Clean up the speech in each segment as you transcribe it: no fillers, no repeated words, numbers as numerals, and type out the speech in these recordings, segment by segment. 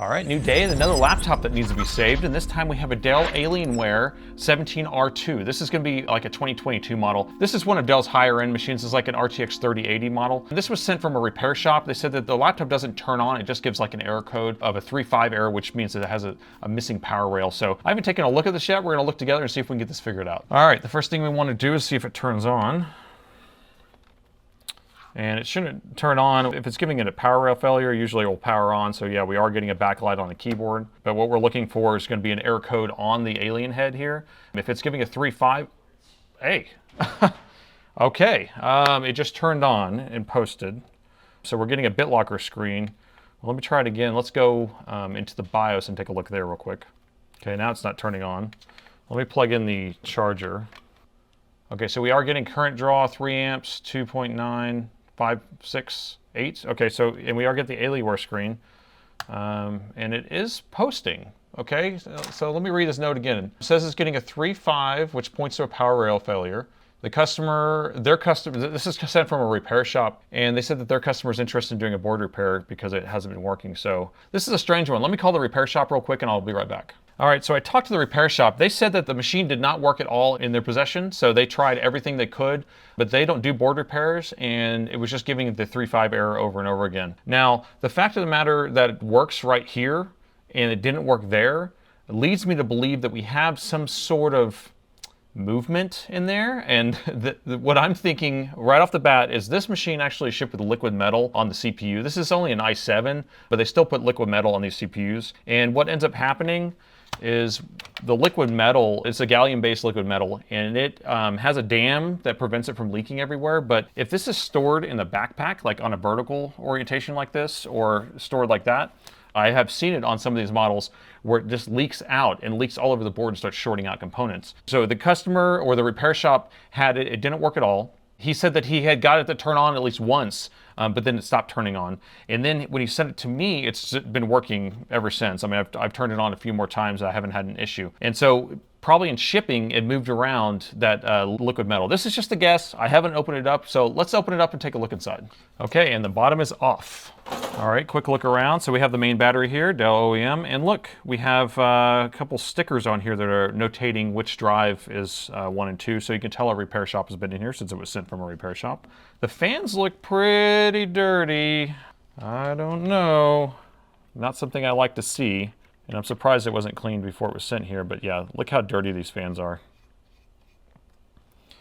All right, new day and another laptop that needs to be saved, and this time we have a Dell Alienware 17R2. This is going to be like a 2022 model. This is one of Dell's higher end machines. It's like an RTX 3080 model. And this was sent from a repair shop. They said that the laptop doesn't turn on, it just gives like an error code of a 3.5 error, which means that it has a missing power rail. So I haven't taken a look at this yet. We're going to look together and see if we can get this figured out. All right, the first thing we want to do is see if it turns on. And it shouldn't turn on. If it's giving it a power rail failure, usually it will power on. So yeah, we are getting a backlight on the keyboard. But what we're looking for is going to be an error code on the Alien head here. If it's giving a 3.5, hey, okay. It just turned on and posted. So we're getting a BitLocker screen. Well, let me try it again. Let's go into the BIOS and take a look there real quick. Okay, now it's not turning on. Let me plug in the charger. Okay, so we are getting current draw, 3 amps, 2.9. 5, 6, 8. Okay, so, and we are getting the Alienware screen, and it is posting. Okay, so let me read this note again. It says it's getting a 3.5, which points to a power rail failure. The customer, this is sent from a repair shop, and they said that their customer is interested in doing a board repair because it hasn't been working. So this is a strange one. Let me call the repair shop real quick, and I'll be right back. All right, so I talked to the repair shop. They said that the machine did not work at all in their possession, so they tried everything they could, but they don't do board repairs, and it was just giving it the 3.5 error over and over again. Now, the fact of the matter that it works right here, and it didn't work there, leads me to believe that we have some sort of movement in there, and what I'm thinking right off the bat is this machine actually shipped with liquid metal on the CPU. This is only an i7, but they still put liquid metal on these CPUs, and what ends up happening is the liquid metal, it's a gallium-based liquid metal, and it has a dam that prevents it from leaking everywhere. But if this is stored in the backpack, like on a vertical orientation like this, or stored like that, I have seen it on some of these models where it just leaks out and leaks all over the board and starts shorting out components. So the customer or the repair shop had it, it didn't work at all. He said that he had got it to turn on at least once, but then it stopped turning on. And then when he sent it to me, it's been working ever since. I mean, I've turned it on a few more times. I haven't had an issue. And so probably in shipping, it moved around that liquid metal. This is just a guess. I haven't opened it up, so let's open it up and take a look inside. Okay, and the bottom is off. All right, quick look around. So we have the main battery here, Dell OEM, and look, we have a couple stickers on here that are notating which drive is 1 and 2, so you can tell a repair shop has been in here since it was sent from a repair shop. The fans look pretty dirty. I don't know. Not something I like to see. And I'm surprised it wasn't cleaned before it was sent here, but yeah, look how dirty these fans are.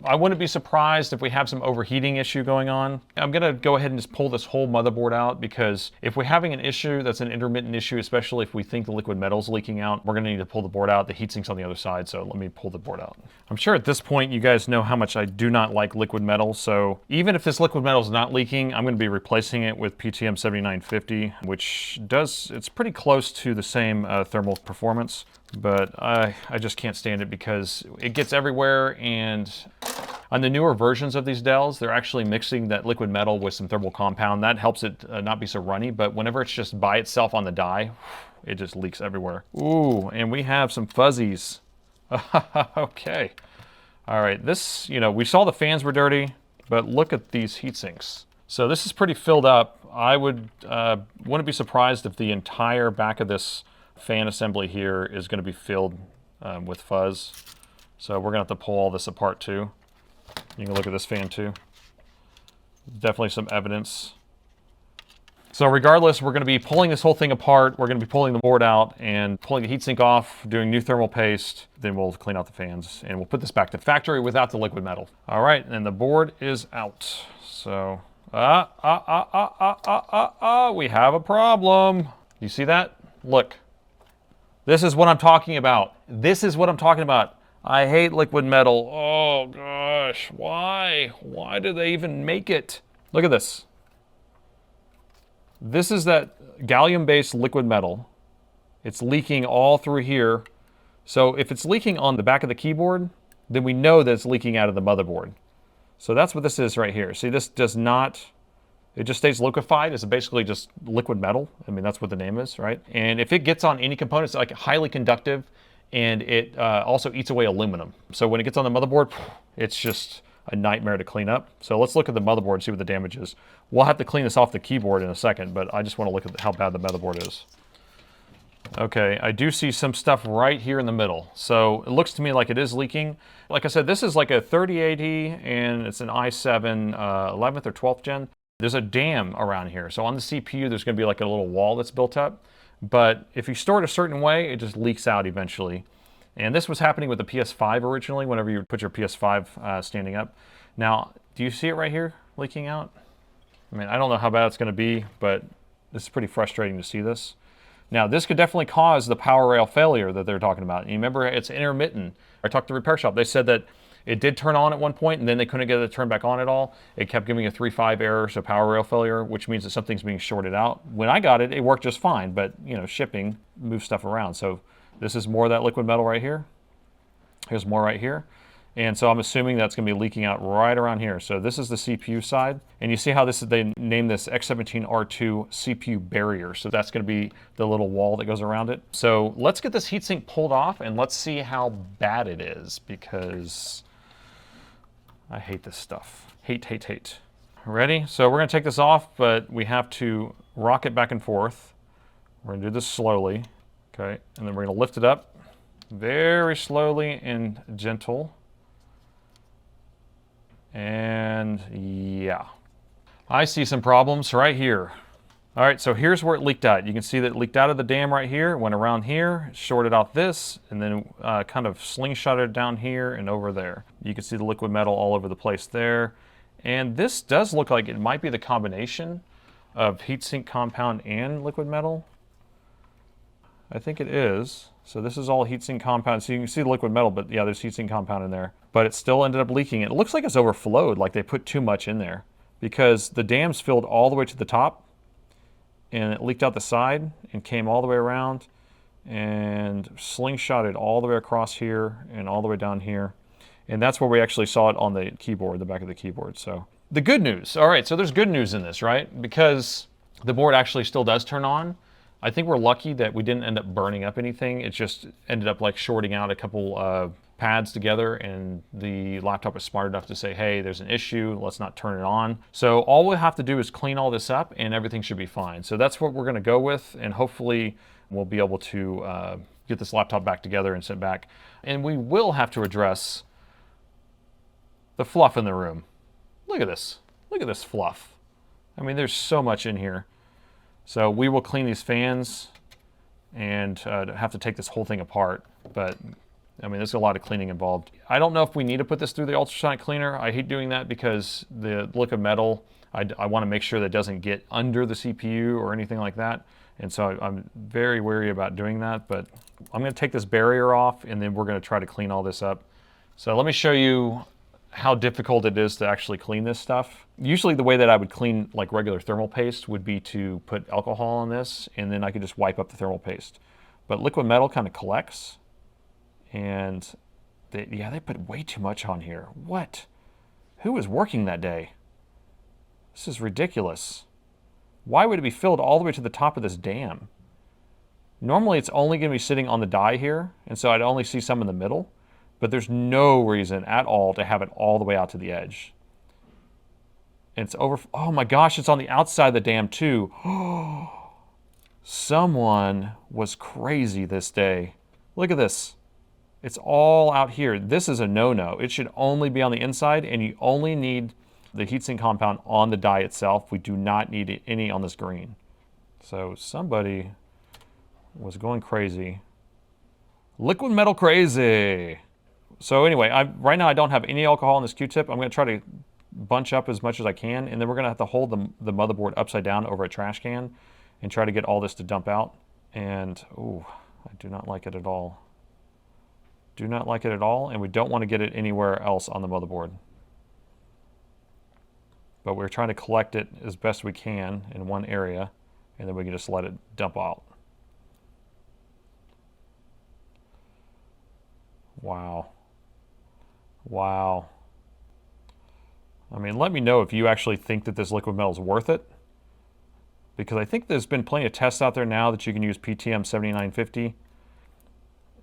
I wouldn't be surprised if we have some overheating issue going on. I'm gonna go ahead and just pull this whole motherboard out, because if we're having an issue that's an intermittent issue, especially if we think the liquid metal's leaking out, we're gonna need to pull the board out. The heatsink's on the other side, so let me pull the board out. I'm sure at this point you guys know how much I do not like liquid metal, so even if this liquid metal is not leaking, I'm gonna be replacing it with PTM 7950, which it's pretty close to the same thermal performance, but I just can't stand it because it gets everywhere. And on the newer versions of these Dells, they're actually mixing that liquid metal with some thermal compound. That helps it not be so runny, but whenever it's just by itself on the die, it just leaks everywhere. Ooh, and we have some fuzzies. Okay. All right, this, we saw the fans were dirty, but look at these heat sinks. So this is pretty filled up. I wouldn't be surprised if the entire back of this fan assembly here is going to be filled with fuzz. So we're going to have to pull all this apart too. You can look at this fan too. Definitely some evidence. So regardless, we're going to be pulling this whole thing apart. We're going to be pulling the board out and pulling the heatsink off, doing new thermal paste. Then we'll clean out the fans and we'll put this back to factory without the liquid metal. All right, and the board is out. So, we have a problem. You see that? Look. This is what I'm talking about. This is what I'm talking about. I hate liquid metal. Oh gosh, why? Why do they even make it? Look at this. This is that gallium-based liquid metal. It's leaking all through here. So if it's leaking on the back of the keyboard, then we know that it's leaking out of the motherboard. So that's what this is right here. See, this does not, it just stays liquefied. It's basically just liquid metal. I mean, that's what the name is, right? And if it gets on any components, like highly conductive, and it also eats away aluminum. So when it gets on the motherboard, it's just a nightmare to clean up. So let's look at the motherboard and see what the damage is. We'll have to clean this off the keyboard in a second, but I just want to look at how bad the motherboard is. Okay, I do see some stuff right here in the middle. So it looks to me like it is leaking. Like I said, this is like a 3080 and it's an i7 11th or 12th gen. There's a dam around here. So on the CPU, there's gonna be like a little wall that's built up. But if you store it a certain way, it just leaks out eventually. And this was happening with the PS5 originally, whenever you put your PS5 standing up. Now, do you see it right here leaking out? I mean, I don't know how bad it's gonna be, but this is pretty frustrating to see this. Now, this could definitely cause the power rail failure that they're talking about. And you remember, it's intermittent. I talked to the repair shop. They said that it did turn on at one point, and then they couldn't get it to turn back on at all. It kept giving a 3.5 error, so power rail failure, which means that something's being shorted out. When I got it, it worked just fine, but, you know, shipping moves stuff around. So this is more of that liquid metal right here. Here's more right here. And so I'm assuming that's going to be leaking out right around here. So this is the CPU side. And you see how this is, they named this X17R2 CPU barrier. So that's going to be the little wall that goes around it. So let's get this heatsink pulled off and let's see how bad it is, because I hate this stuff. Hate, hate, hate. Ready? So we're going to take this off, but we have to rock it back and forth. We're going to do this slowly. Okay. And then we're going to lift it up very slowly and gentle. And yeah, I see some problems right here. All right, so here's where it leaked out. You can see that it leaked out of the dam right here, went around here, shorted out this, and then kind of slingshotted down here and over there. You can see the liquid metal all over the place there. And this does look like it might be the combination of heatsink compound and liquid metal. I think it is. So this is all heatsink compound. So you can see the liquid metal, but yeah, there's heatsink compound in there. But it still ended up leaking. It looks like it's overflowed, like they put too much in there, because the dam's filled all the way to the top and it leaked out the side and came all the way around and slingshotted all the way across here and all the way down here. And that's where we actually saw it on the keyboard, the back of the keyboard. So the good news, all right, so there's good news in this, right? Because the board actually still does turn on. I think we're lucky that we didn't end up burning up anything. It just ended up like shorting out a couple pads together, and the laptop is smart enough to say, hey, there's an issue, let's not turn it on. So all we have to do is clean all this up and everything should be fine. So that's what we're gonna go with, and hopefully we'll be able to get this laptop back together and sit back. And we will have to address the fluff in the room. Look at this fluff. I mean, there's so much in here. So we will clean these fans and have to take this whole thing apart. But I mean, there's a lot of cleaning involved. I don't know if we need to put this through the ultrasonic cleaner. I hate doing that because the liquid metal, I want to make sure that it doesn't get under the CPU or anything like that. And so I'm very wary about doing that. But I'm going to take this barrier off, and then we're going to try to clean all this up. So let me show you how difficult it is to actually clean this stuff. Usually the way that I would clean like regular thermal paste would be to put alcohol on this, and then I could just wipe up the thermal paste. But liquid metal kind of collects, and they put way too much on here. What? Who was working that day? This is ridiculous. Why would it be filled all the way to the top of this dam? Normally it's only going to be sitting on the die here, and so I'd only see some in the middle. But there's no reason at all to have it all the way out to the edge. And it's over, oh my gosh, it's on the outside of the dam too. Someone was crazy this day. Look at this. It's all out here. This is a no-no. It should only be on the inside, and you only need the heatsink compound on the die itself. We do not need any on this green. So somebody was going crazy. Liquid metal crazy. So anyway, right now I don't have any alcohol in this Q-tip. I'm going to try to bunch up as much as I can, and then we're going to have to hold the motherboard upside down over a trash can and try to get all this to dump out. And, ooh, I do not like it at all. Do not like it at all, and we don't want to get it anywhere else on the motherboard. But we're trying to collect it as best we can in one area, and then we can just let it dump out. Wow. Wow. I mean, let me know if you actually think that this liquid metal is worth it. Because I think there's been plenty of tests out there now that you can use PTM 7950.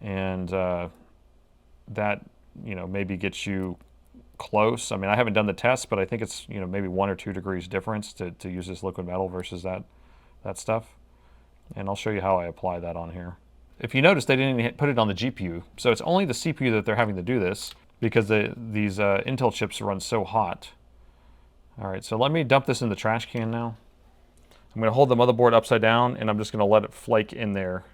And that, maybe gets you close. I mean, I haven't done the test, but I think it's, maybe 1 or 2 degrees difference to use this liquid metal versus that stuff. And I'll show you how I apply that on here. If you notice, they didn't even put it on the GPU. So it's only the CPU that they're having to do this because these Intel chips run so hot. All right, so let me dump this in the trash can now. I'm going to hold the motherboard upside down, and I'm just going to let it flake in there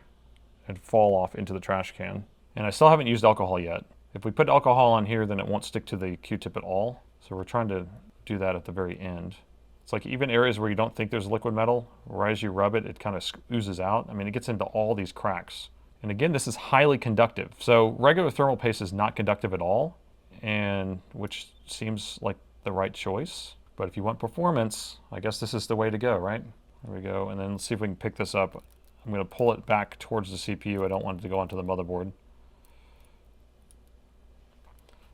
and fall off into the trash can. And I still haven't used alcohol yet. If we put alcohol on here, then it won't stick to the Q-tip at all. So we're trying to do that at the very end. It's like even areas where you don't think there's liquid metal, right as you rub it, it kind of oozes out. I mean, it gets into all these cracks. And again, this is highly conductive. So regular thermal paste is not conductive at all, and which seems like the right choice. But if you want performance, I guess this is the way to go, right? There we go. And then let's see if we can pick this up. I'm going to pull it back towards the CPU. I don't want it to go onto the motherboard.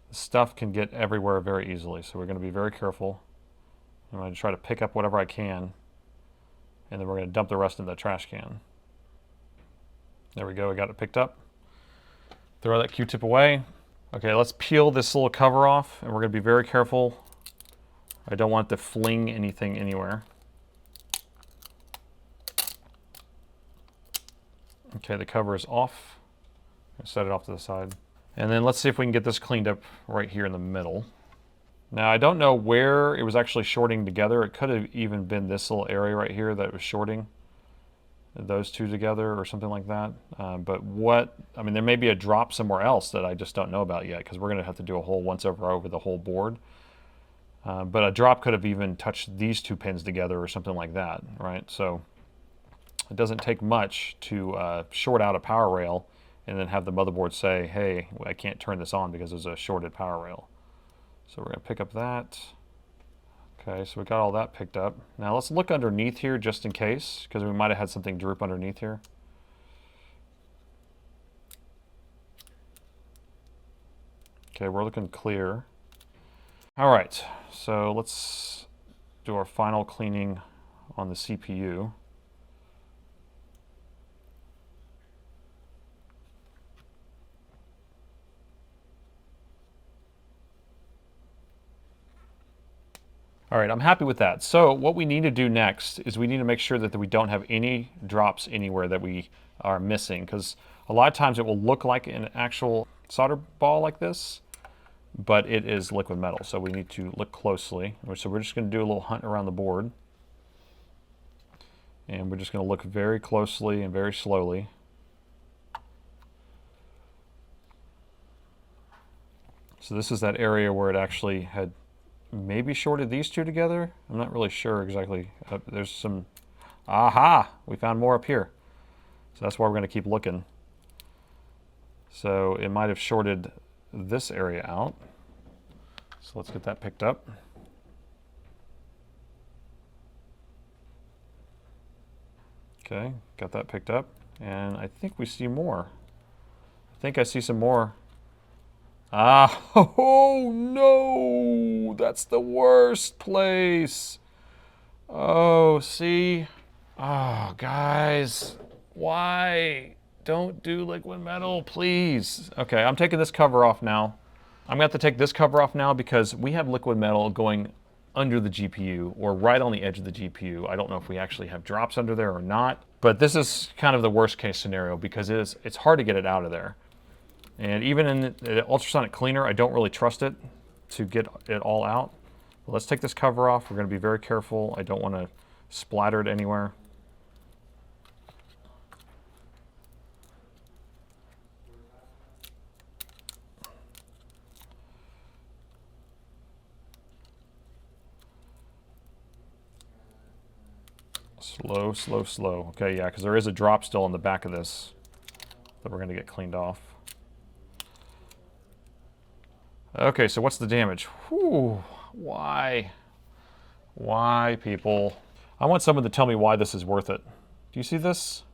The stuff can get everywhere very easily, so we're going to be very careful. I'm going to try to pick up whatever I can, and then we're going to dump the rest in the trash can. There we go, we got it picked up. Throw that Q-tip away. Okay, let's peel this little cover off, and we're going to be very careful. I don't want it to fling anything anywhere. Okay, the cover is off. Set it off to the side. And then let's see if we can get this cleaned up right here in the middle. Now, I don't know where it was actually shorting together. It could have even been this little area right here that was shorting those two together or something like that. But I mean, there may be a drop somewhere else that I just don't know about yet, because we're going to have to do a whole once over the whole board. But a drop could have even touched these two pins together or something like that, right? So it doesn't take much to short out a power rail and then have the motherboard say, hey, I can't turn this on because there's a shorted power rail. So we're going to pick up that. Okay, so we got all that picked up. Now let's look underneath here just in case, because we might have had something droop underneath here. Okay, we're looking clear. All right, so let's do our final cleaning on the CPU. All right, I'm happy with that. So what we need to do next is we need to make sure that we don't have any drops anywhere that we are missing, because a lot of times it will look like an actual solder ball like this, but it is liquid metal. So we need to look closely. So we're just going to do a little hunt around the board. And we're just going to look very closely and very slowly. So this is that area where it actually had maybe shorted these two together. I'm not really sure exactly. There's some, aha, we found more up here. So that's why we're going to keep looking. So it might have shorted this area out. So let's get that picked up. Okay, got that picked up. And I think we see more. I think I see some more. Ah, oh no, that's the worst place. Oh, see? Oh, guys, why? Don't do liquid metal, please. Okay, I'm taking this cover off now. I'm gonna have to take this cover off now because we have liquid metal going under the GPU or right on the edge of the GPU. I don't know if we actually have drops under there or not, but this is kind of the worst case scenario because it's hard to get it out of there. And even in the ultrasonic cleaner, I don't really trust it to get it all out. But let's take this cover off. We're going to be very careful. I don't want to splatter it anywhere. Slow, slow, slow. Okay, yeah, because there is a drop still in the back of this that we're going to get cleaned off. Okay, so what's the damage? Whew, why? Why, people? I want someone to tell me why this is worth it. Do you see this?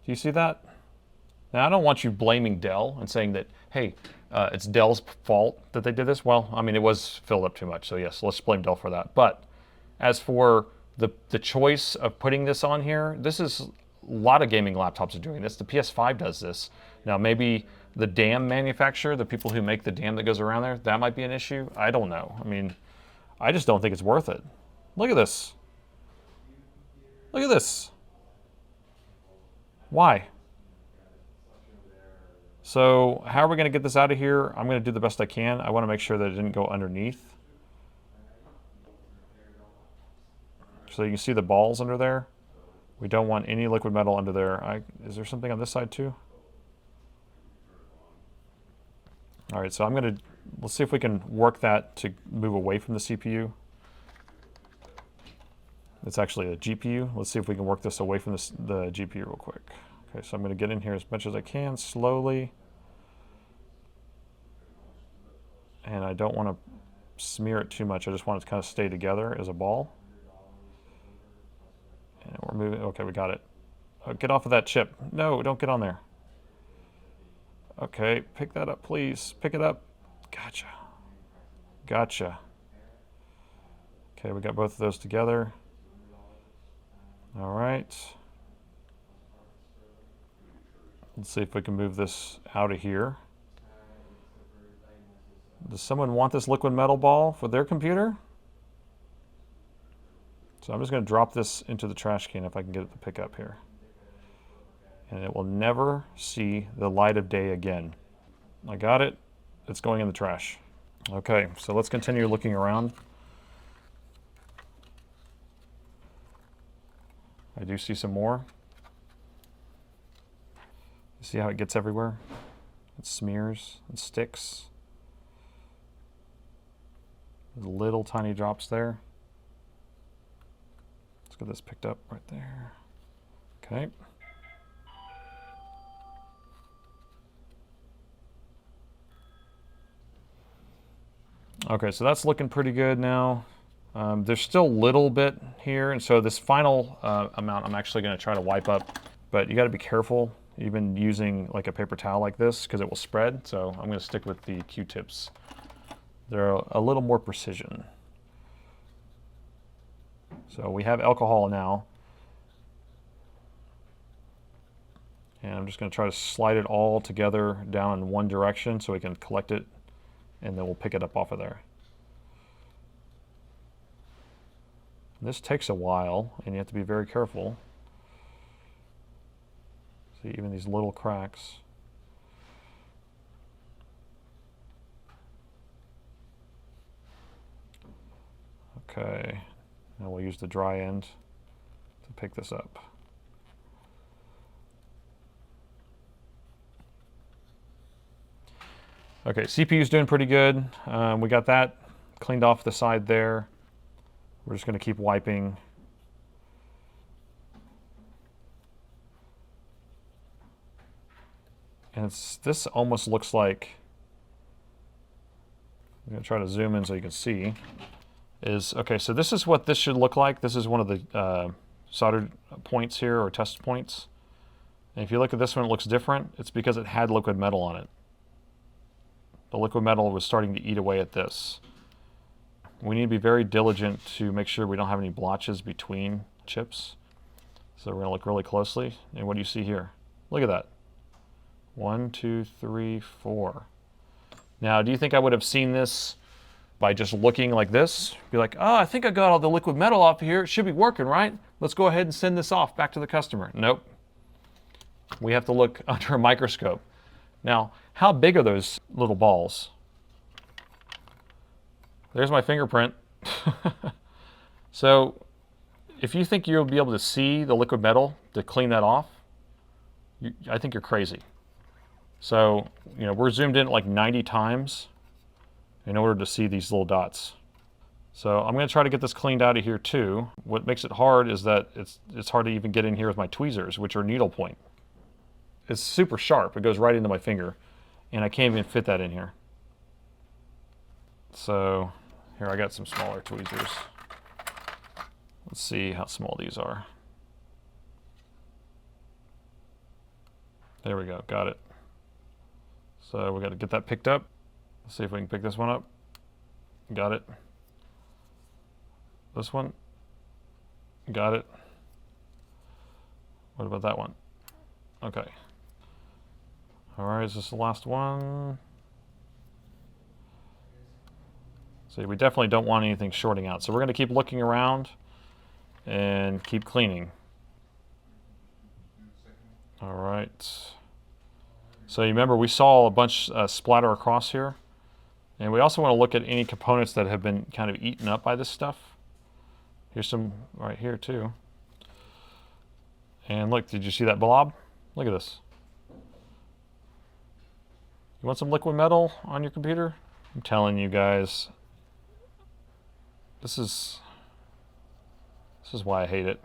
Do you see that? Now, I don't want you blaming Dell and saying that, hey, it's Dell's fault that they did this. Well, I mean, it was filled up too much, so yes, let's blame Dell for that. But as for the choice of putting this on here, this is, a lot of gaming laptops are doing this. The PS5 does this. Now, maybe the DAM manufacturer, the people who make the DAM that goes around there, that might be an issue. I don't know. I mean, I just don't think it's worth it. Look at this. Look at this. Why? So how are we going to get this out of here? I'm going to do the best I can. I want to make sure that it didn't go underneath. So you can see the balls under there. We don't want any liquid metal under there. Is there something on this side too? All right, so let's see if we can work that to move away from the CPU. It's actually a GPU. Let's see if we can work this away from the GPU real quick. Okay, so I'm going to get in here as much as I can, slowly. And I don't want to smear it too much. I just want it to kind of stay together as a ball. And we're moving. Okay, we got it. Oh, get off of that chip. No, don't get on there. Okay, pick that up, please. Pick it up. Gotcha. Gotcha. Okay, we got both of those together. All right. Let's see if we can move this out of here. Does someone want this liquid metal ball for their computer? So I'm just going to drop this into the trash can if I can get it to pick up here. And it will never see the light of day again. I got it. It's going in the trash. Okay, so let's continue looking around. I do see some more. You see how it gets everywhere? It smears and sticks. Little tiny drops there. Let's get this picked up right there. Okay. Okay, so that's looking pretty good now. There's still a little bit here, and so this final amount I'm actually going to try to wipe up, but you got to be careful even using like a paper towel like this because it will spread, so I'm going to stick with the Q-tips. They're a little more precision. So we have alcohol now, and I'm just going to try to slide it all together down in one direction so we can collect it, and then we'll pick it up off of there. This takes a while, and you have to be very careful. See, even these little cracks. Okay, now we'll use the dry end to pick this up. Okay, CPU's doing pretty good. We got that cleaned off the side there. We're just going to keep wiping. And this almost looks like, I'm going to try to zoom in so you can see, okay, so this is what this should look like. This is one of the soldered points here, or test points. And if you look at this one, it looks different. It's because it had liquid metal on it. The liquid metal was starting to eat away at this. We need to be very diligent to make sure we don't have any blotches between chips. So we're going to look really closely. And what do you see here? Look at that. 1, 2, 3, 4. Now, do you think I would have seen this by just looking like this? Be like, oh, I think I got all the liquid metal off here. It should be working, right? Let's go ahead and send this off back to the customer. Nope. We have to look under a microscope. Now, how big are those little balls? There's my fingerprint. So, if you think you'll be able to see the liquid metal to clean that off, I think you're crazy. So, you know, we're zoomed in like 90 times in order to see these little dots. So I'm going to try to get this cleaned out of here too. What makes it hard is that it's hard to even get in here with my tweezers, which are needle point. It's super sharp. It goes right into my finger, and I can't even fit that in here. So here, I got some smaller tweezers. Let's see how small these are. There we go, got it. So we got to get that picked up. Let's see if we can pick this one up. Got it. This one. Got it. What about that one? Okay. All right, is this the last one? See, we definitely don't want anything shorting out. So we're going to keep looking around and keep cleaning. All right. So you remember we saw a bunch splatter across here. And we also want to look at any components that have been kind of eaten up by this stuff. Here's some right here too. And look, did you see that blob? Look at this. You want some liquid metal on your computer? I'm telling you guys, this is why I hate it.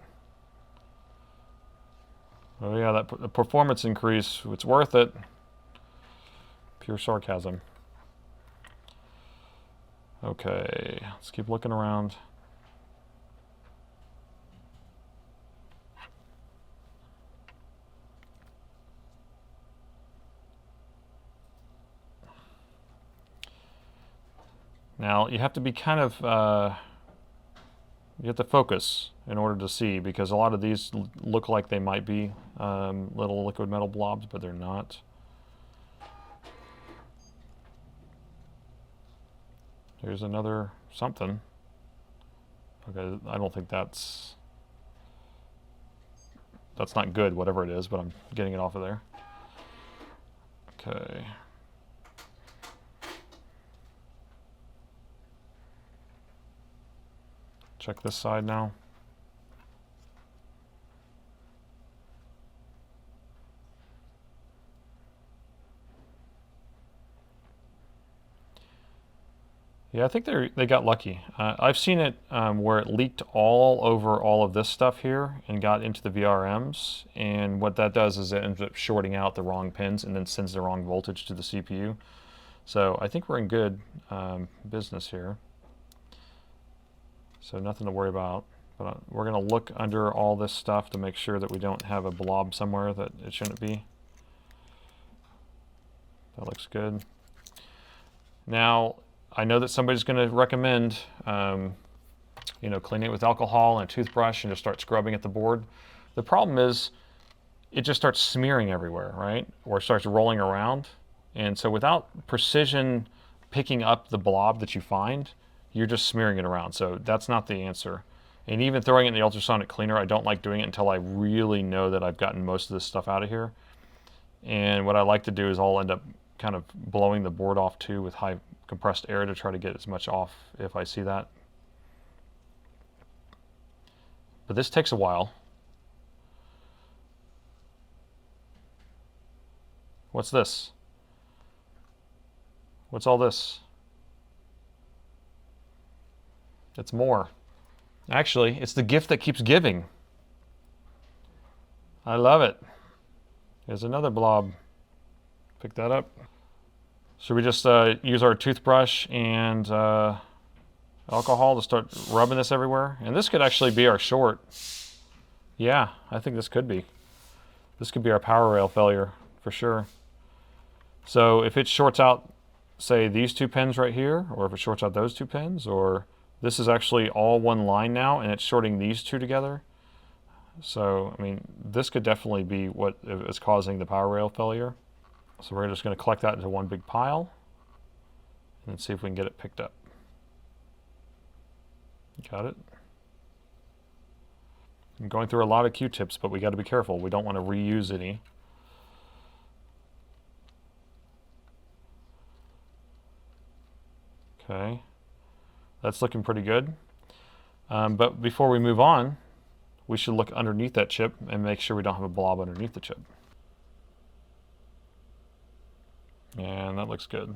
Oh yeah, that performance increase, it's worth it. Pure sarcasm. Okay, let's keep looking around. Now, you have to be kind of, you have to focus in order to see, because a lot of these look like they might be little liquid metal blobs, but they're not. Here's another something. Okay, I don't think that's not good, whatever it is, but I'm getting it off of there. Okay. Check this side now. Yeah, I think they got lucky. I've seen it where it leaked all over all of this stuff here and got into the VRMs. And what that does is it ends up shorting out the wrong pins and then sends the wrong voltage to the CPU. So I think we're in good business here. So nothing to worry about. But we're going to look under all this stuff to make sure that we don't have a blob somewhere that it shouldn't be. That looks good. Now, I know that somebody's going to recommend, you know, cleaning it with alcohol and a toothbrush and just start scrubbing at the board. The problem is it just starts smearing everywhere, right? Or starts rolling around. And so without precision picking up the blob that you find, you're just smearing it around. So that's not the answer. And even throwing it in the ultrasonic cleaner, I don't like doing it until I really know that I've gotten most of this stuff out of here. And what I like to do is I'll end up kind of blowing the board off too with high compressed air to try to get as much off if I see that. But this takes a while. What's this? What's all this? It's more. Actually, it's the gift that keeps giving. I love it. Here's another blob. Pick that up. Should we just use our toothbrush and alcohol to start rubbing this everywhere? And this could actually be our short. Yeah, I think this could be. This could be our power rail failure for sure. So if it shorts out, say, these two pins right here, or if it shorts out those two pins, or this is actually all one line now and it's shorting these two together. So, I mean, this could definitely be what is causing the power rail failure. So we're just going to collect that into one big pile and then see if we can get it picked up. Got it? I'm going through a lot of Q-tips, but we got to be careful. We don't want to reuse any. Okay, that's looking pretty good. But before we move on, we should look underneath that chip and make sure we don't have a blob underneath the chip. And that looks good.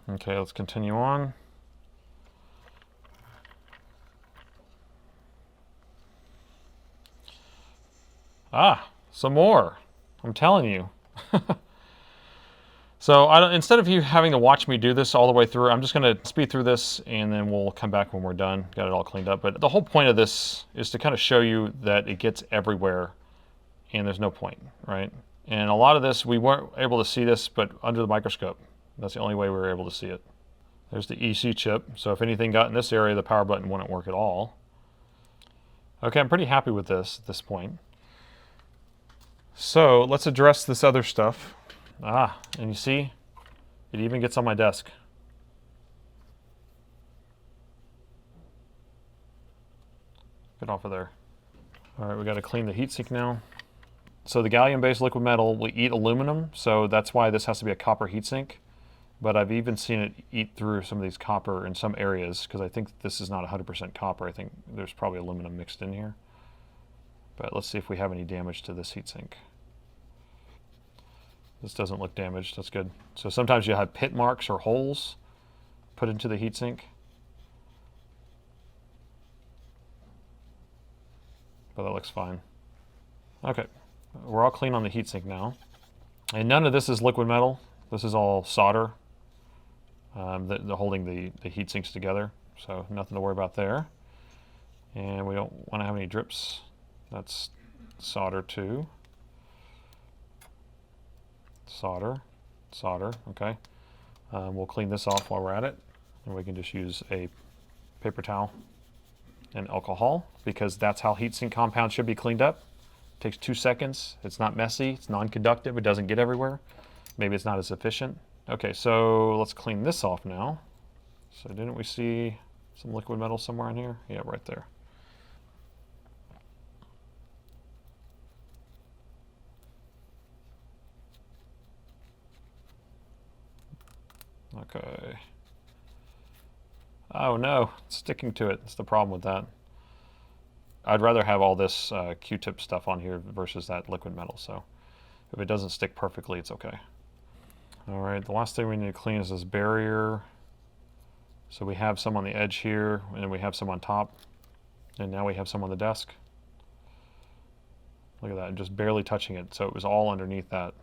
Okay, let's continue on. Ah, some more. I'm telling you. So instead of you having to watch me do this all the way through, I'm just going to speed through this and then we'll come back when we're done, got it all cleaned up. But the whole point of this is to kind of show you that it gets everywhere and there's no point, right? And a lot of this, we weren't able to see this, but under the microscope. That's the only way we were able to see it. There's the EC chip. So if anything got in this area, the power button wouldn't work at all. Okay, I'm pretty happy with this at this point. So let's address this other stuff. Ah, and you see, it even gets on my desk. Get off of there. All right, we got to clean the heatsink now. So the gallium-based liquid metal will eat aluminum, so that's why this has to be a copper heatsink. But I've even seen it eat through some of these copper in some areas, because I think this is not 100% copper. I think there's probably aluminum mixed in here. But let's see if we have any damage to this heatsink. This doesn't look damaged, that's good. So sometimes you'll have pit marks or holes put into the heatsink. But that looks fine. Okay, we're all clean on the heatsink now. And none of this is liquid metal. This is all solder. They're holding the heat sinks together, so nothing to worry about there. And we don't want to have any drips. That's solder too. Solder, okay. We'll clean this off while we're at it. And we can just use a paper towel and alcohol, because that's how heatsink compounds should be cleaned up. It takes 2 seconds. It's not messy, it's non-conductive, it doesn't get everywhere. Maybe it's not as efficient. Okay, so let's clean this off now. So didn't we see some liquid metal somewhere in here? Yeah, right there. Okay. Oh no, it's sticking to it. That's the problem with that. I'd rather have all this Q-tip stuff on here versus that liquid metal, so if it doesn't stick perfectly, it's okay. All right, the last thing we need to clean is this barrier. So we have some on the edge here, and we have some on top, and now we have some on the desk. Look at that, just barely touching it, so it was all underneath that.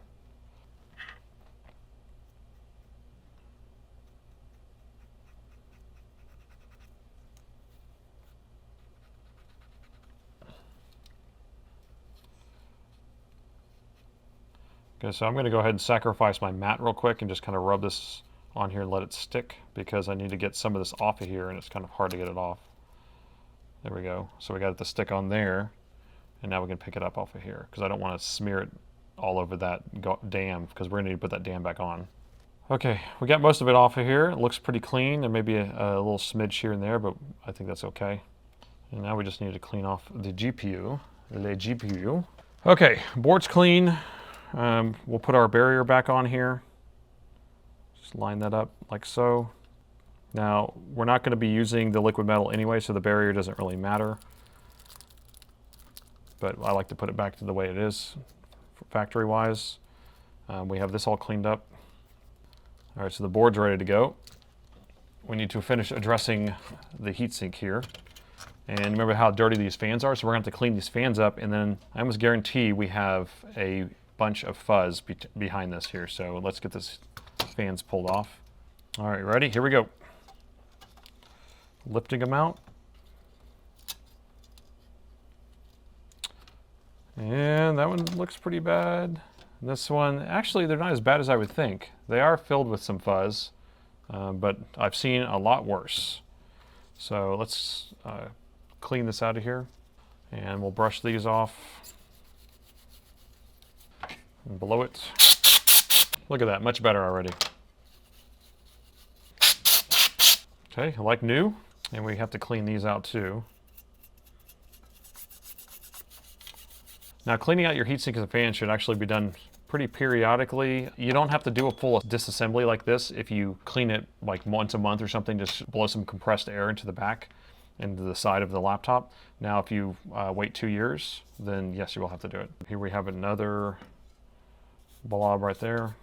Okay, so I'm going to go ahead and sacrifice my mat real quick and just kind of rub this on here and let it stick, because I need to get some of this off of here and it's kind of hard to get it off. There we go. So we got it to stick on there, and now we can pick it up off of here, because I don't want to smear it all over that dam, because we're going to need to put that dam back on. Okay, we got most of it off of here. It looks pretty clean. There may be a little smidge here and there, but I think that's okay. And now we just need to clean off the GPU, the GPU. Okay, board's clean. We'll put our barrier back on here. Just line that up like so. Now, we're not going to be using the liquid metal anyway, so the barrier doesn't really matter. But I like to put it back to the way it is, factory-wise. We have this all cleaned up. All right, so the board's ready to go. We need to finish addressing the heatsink here. And remember how dirty these fans are? So we're going to have to clean these fans up, and then I almost guarantee we have a bunch of fuzz behind this here. So let's get this fans pulled off. All right, ready? Here we go. Lifting them out. And that one looks pretty bad. This one, actually, they're not as bad as I would think. They are filled with some fuzz, but I've seen a lot worse. So let's clean this out of here, and we'll brush these off. And below it, look at that, much better already. Okay, like new, and we have to clean these out too. Now, cleaning out your heatsink and fan should actually be done pretty periodically. You don't have to do a full disassembly like this. If you clean it like once a month or something, just blow some compressed air into the back, into the side of the laptop. Now, if you wait 2 years, then yes, you will have to do it. Here we have another blob right there,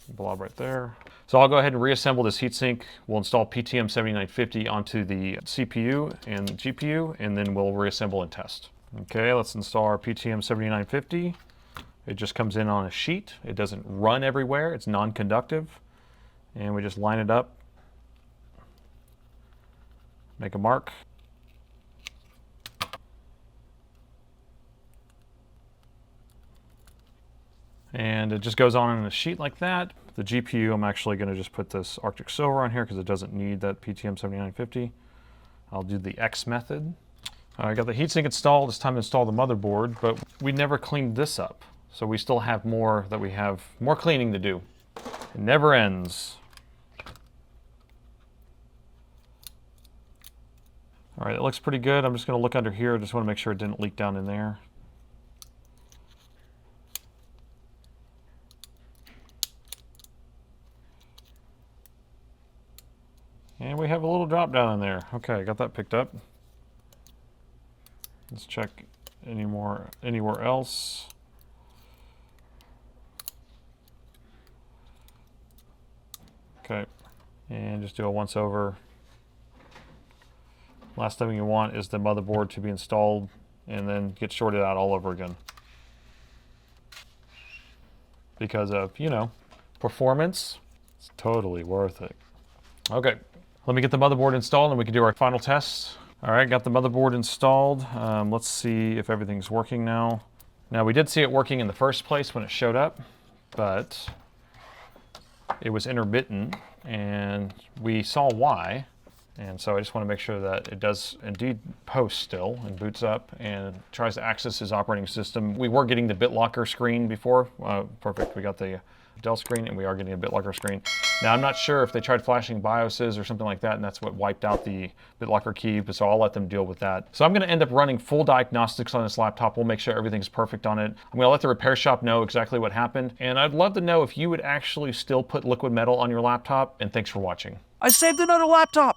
blob right there. So I'll go ahead and reassemble this heatsink. We'll install PTM 7950 onto the CPU and the GPU, and then we'll reassemble and test. Okay, let's install our PTM 7950. It just comes in on a sheet. It doesn't run everywhere. It's non-conductive. And we just line it up, make a mark. And it just goes on a sheet like that. The GPU, I'm actually going to just put this Arctic Silver on here because it doesn't need that PTM 7950. I'll do the X method. I got the heatsink installed. It's time to install the motherboard, but we never cleaned this up. So we still have more cleaning to do. It never ends. All right, it looks pretty good. I'm just going to look under here. Just want to make sure it didn't leak down in there. And we have a little drop down in there. Okay, got that picked up. Let's check anywhere else. Okay, and just do a once over. Last thing you want is the motherboard to be installed and then get shorted out all over again. Because of, you know, performance, it's totally worth it. Okay, let me get the motherboard installed and we can do our final tests. All right, got the motherboard installed. Let's see if everything's working now. Now, we did see it working in the first place when it showed up, but it was intermittent and we saw why. And so I just want to make sure that it does indeed post still and boots up and tries to access his operating system. We were getting the BitLocker screen before. Perfect, we got the Dell screen and we are getting a BitLocker screen. Now I'm not sure if they tried flashing BIOSes or something like that and that's what wiped out the BitLocker key, but so I'll let them deal with that. So I'm going to end up running full diagnostics on this laptop. We'll make sure everything's perfect on it. I'm going to let the repair shop know exactly what happened, and I'd love to know if you would actually still put liquid metal on your laptop, and thanks for watching. I saved another laptop!